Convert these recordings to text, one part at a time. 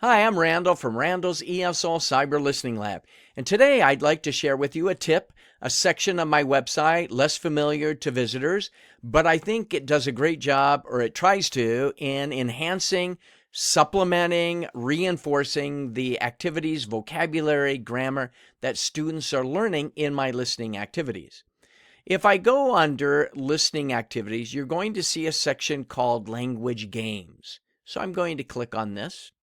Hi, I'm Randall from Randall's ESL Cyber Listening Lab, and today I'd like to share with you a tip, a section of my website less familiar to visitors, but I think it does a great job, or it tries to, in enhancing, supplementing, reinforcing the activities, vocabulary, grammar that students are learning in my listening activities. If I go under listening activities, you're going to see a section called language games. So I'm going to click on this.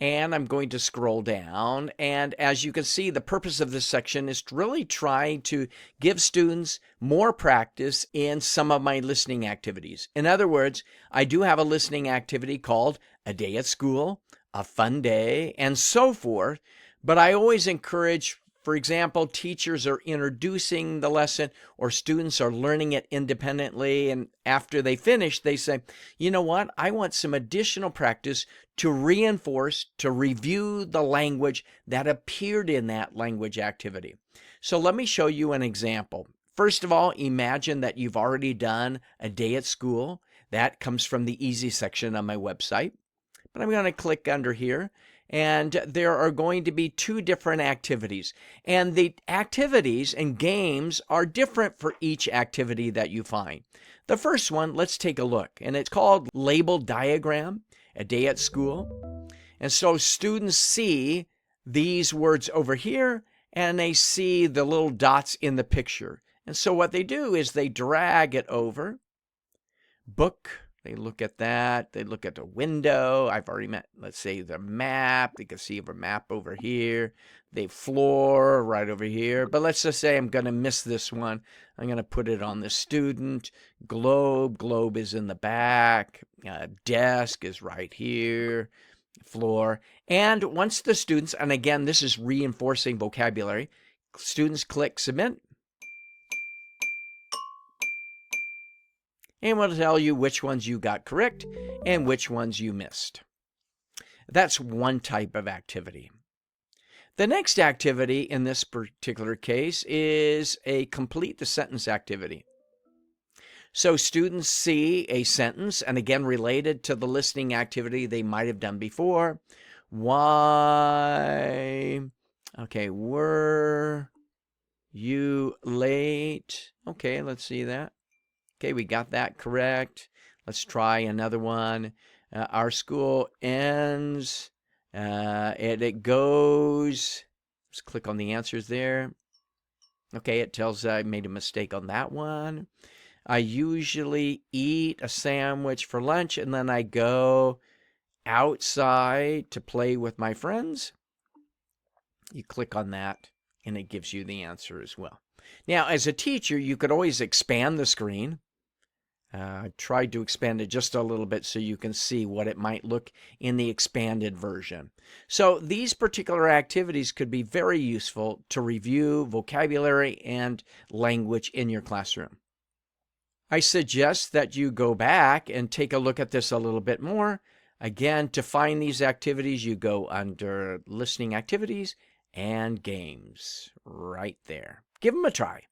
And I'm going to scroll down, and as you can see, the purpose of this section is to really try to give students more practice in some of my listening activities. In other words, I do have a listening activity called A Day at School, A Fun Day, and so forth, but I always encourage, for example, teachers are introducing the lesson or students are learning it independently, and after they finish, they say, you know what, I want some additional practice to reinforce, to review the language that appeared in that language activity. So let me show you an example. First of all, imagine that you've already done A Day at School. That comes from the easy section on my website. But I'm going to click under here, and there are going to be two different activities. And the activities and games are different for each activity that you find. The first one, let's take a look, and it's called Label Diagram, A Day at School. And so students see these words over here, and they see the little dots in the picture. And so what they do is they drag it over. Book, they look at that. They look at the window. I've already met, let's say, the map. They can see a map over here. The floor right over here. But let's just say I'm going to miss this one. I'm going to put it on the student. Globe. Globe is in the back. Desk is right here. Floor. And once the students, and again, this is reinforcing vocabulary, students click Submit. And we'll tell you which ones you got correct and which ones you missed. That's one type of activity. The next activity in this particular case is a complete the sentence activity. So students see a sentence, and again, related to the listening activity they might have done before. Why, okay, were you late? Okay, let's see that. Okay, we got that correct. Let's try another one. Our school ends, it goes, let's click on the answers there. Okay, it tells I made a mistake on that one. I usually eat a sandwich for lunch, and then I go outside to play with my friends. You click on that, and it gives you the answer as well. Now, as a teacher, you could always expand the screen. I tried to expand it just a little bit so you can see what it might look in the expanded version. So these particular activities could be very useful to review vocabulary and language in your classroom. I suggest that you go back and take a look at this a little bit more. Again, to find these activities, you go under Listening Activities and Games right there. Give them a try.